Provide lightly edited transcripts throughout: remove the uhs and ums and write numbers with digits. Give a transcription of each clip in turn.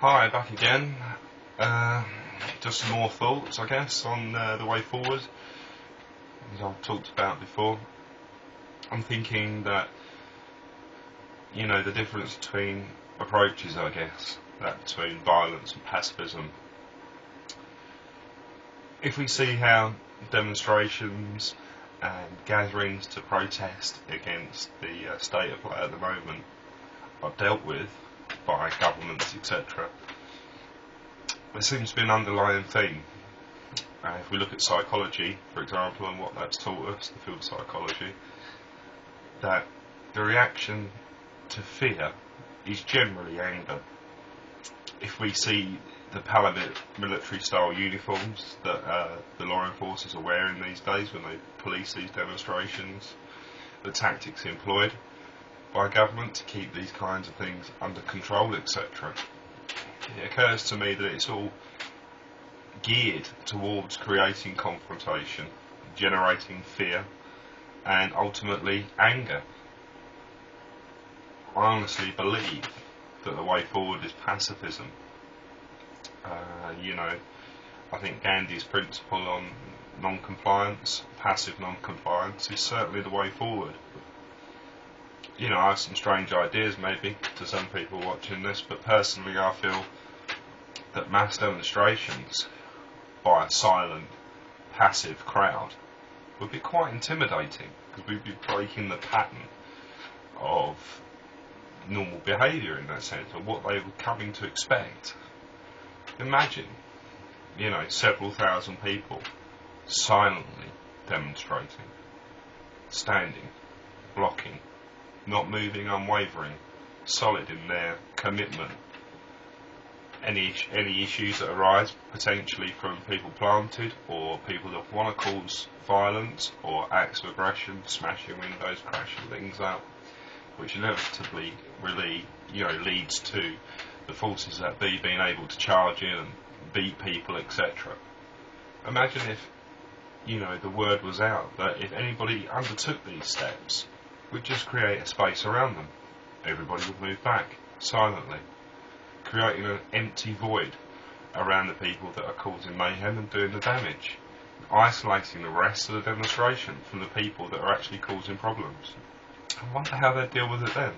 Hi, back again. Just some more thoughts, I guess, on the way forward. As I've talked about before, I'm thinking that, the difference between approaches, I guess, that between violence and pacifism. If we see how demonstrations and gatherings to protest against the state of play at the moment are dealt with by governments, etc., there seems to be an underlying theme. If we look at psychology, for example, and what that's taught us, the field of psychology, that the reaction to fear is generally anger. If we see the paramilitary style uniforms that the law enforcers are wearing these days when they police these demonstrations, the tactics employed by government to keep these kinds of things under control, etc., it occurs to me that it's all geared towards creating confrontation, generating fear, and ultimately anger. I honestly believe that the way forward is pacifism. I think Gandhi's principle on non-compliance, passive non-compliance, is certainly the way forward. I have some strange ideas maybe to some people watching this, but personally I feel that mass demonstrations by a silent, passive crowd would be quite intimidating, because we'd be breaking the pattern of normal behaviour in that sense, or what they were coming to expect. Imagine, several thousand people silently demonstrating, standing, blocking, not moving, unwavering, solid in their commitment. Any issues that arise potentially from people planted or people that want to cause violence or acts of aggression, smashing windows, crashing things up, which inevitably really leads to the forces that be being able to charge in and beat people, etc. Imagine if the word was out that if anybody undertook these steps, we'd just create a space around them. Everybody would move back silently, creating an empty void around the people that are causing mayhem and doing the damage, isolating the rest of the demonstration from the people that are actually causing problems. I wonder how they'd deal with it then.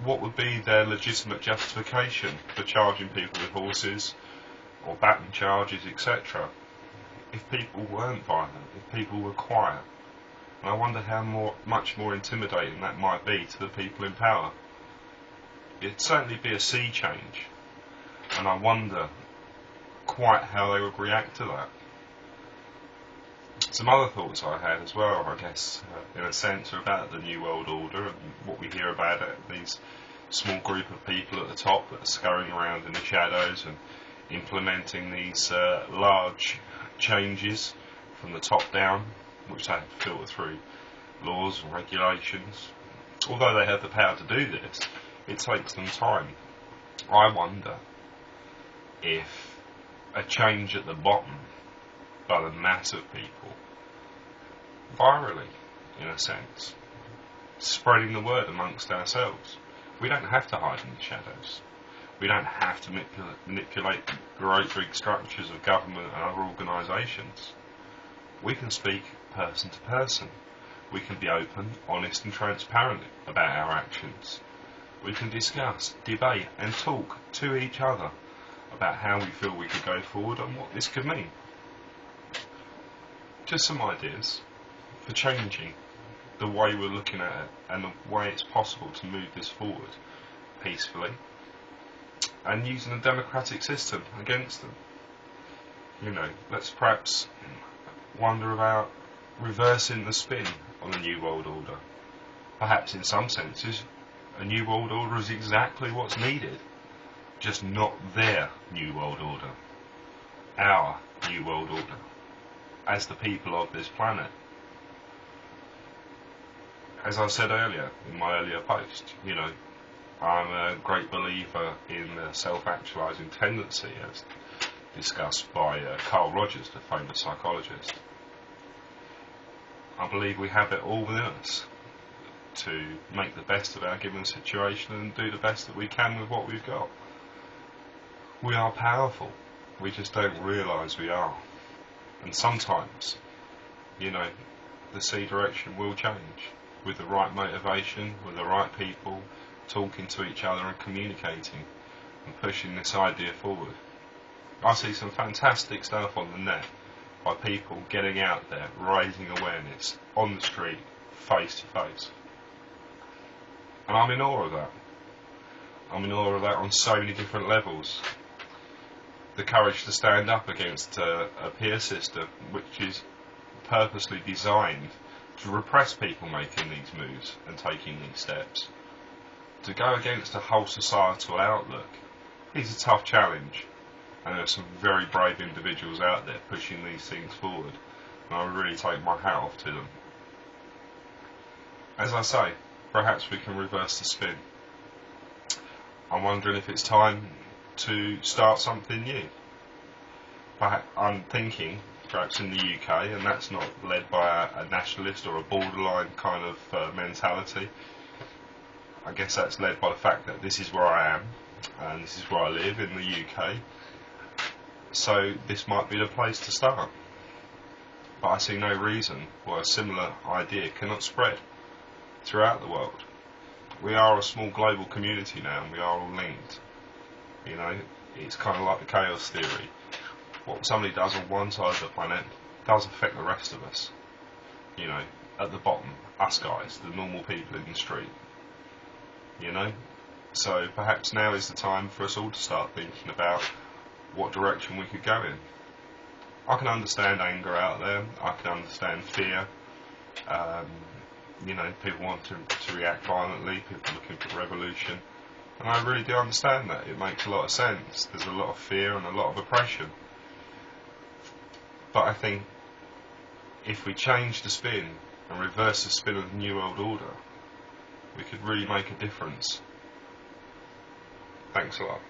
What would be their legitimate justification for charging people with horses or baton charges, etc., if people weren't violent, if people were quiet? And I wonder how much more intimidating that might be to the people in power. It'd certainly be a sea change, and I wonder quite how they would react to that. Some other thoughts I had as well, I guess, in a sense, are about the New World Order and what we hear about it, these small group of people at the top that are scurrying around in the shadows and implementing these large changes from the top down, which they have to filter through laws and regulations. Although they have the power to do this, it takes them time. I wonder if a change at the bottom by the mass of people, virally in a sense, spreading the word amongst ourselves. We don't have to hide in the shadows. We don't have to manipulate great big structures of government and other organisations. We can speak person to person. We can be open, honest and transparent about our actions. We can discuss, debate and talk to each other about how we feel we could go forward and what this could mean. Just some ideas for changing the way we're looking at it and the way it's possible to move this forward peacefully and using a democratic system against them. Let's perhaps wonder about reversing the spin on the New World Order. Perhaps in some senses a New World Order is exactly what's needed, just not their New World Order, our New World Order, as the people of this planet. As I said earlier in my earlier post, I'm a great believer in the self-actualizing tendency as discussed by Carl Rogers, the famous psychologist. I believe we have it all within us to make the best of our given situation and do the best that we can with what we've got. We are powerful. We just don't realise we are. And sometimes, you know, the sea direction will change with the right motivation, with the right people, talking to each other and communicating and pushing this idea forward. I see some fantastic stuff on the net by people getting out there, raising awareness on the street, face to face. And I'm in awe of that. I'm in awe of that on so many different levels. The courage to stand up against a peer system which is purposely designed to repress people making these moves and taking these steps. To go against a whole societal outlook is a tough challenge, and there are some very brave individuals out there pushing these things forward, and I really take my hat off to them. As I say, perhaps we can reverse the spin. I'm wondering if it's time to start something new. I'm thinking perhaps in the UK, and that's not led by a nationalist or a borderline kind of mentality. I guess that's led by the fact that this is where I am and this is where I live in the UK, so this might be the place to start. But I see no reason why a similar idea cannot spread throughout the world. We are a small global community now, and we are all linked. You know, it's kind of like the chaos theory. What somebody does on one side of the planet does affect the rest of us. You know, at the bottom, us guys, the normal people in the street. You know? So perhaps now is the time for us all to start thinking about what direction we could go in. I can understand anger out there. I can understand fear. You know, people want to react violently, people looking for revolution. And I really do understand that. It makes a lot of sense. There's a lot of fear and a lot of oppression. But I think if we change the spin and reverse the spin of the New World Order, we could really make a difference. Thanks a lot.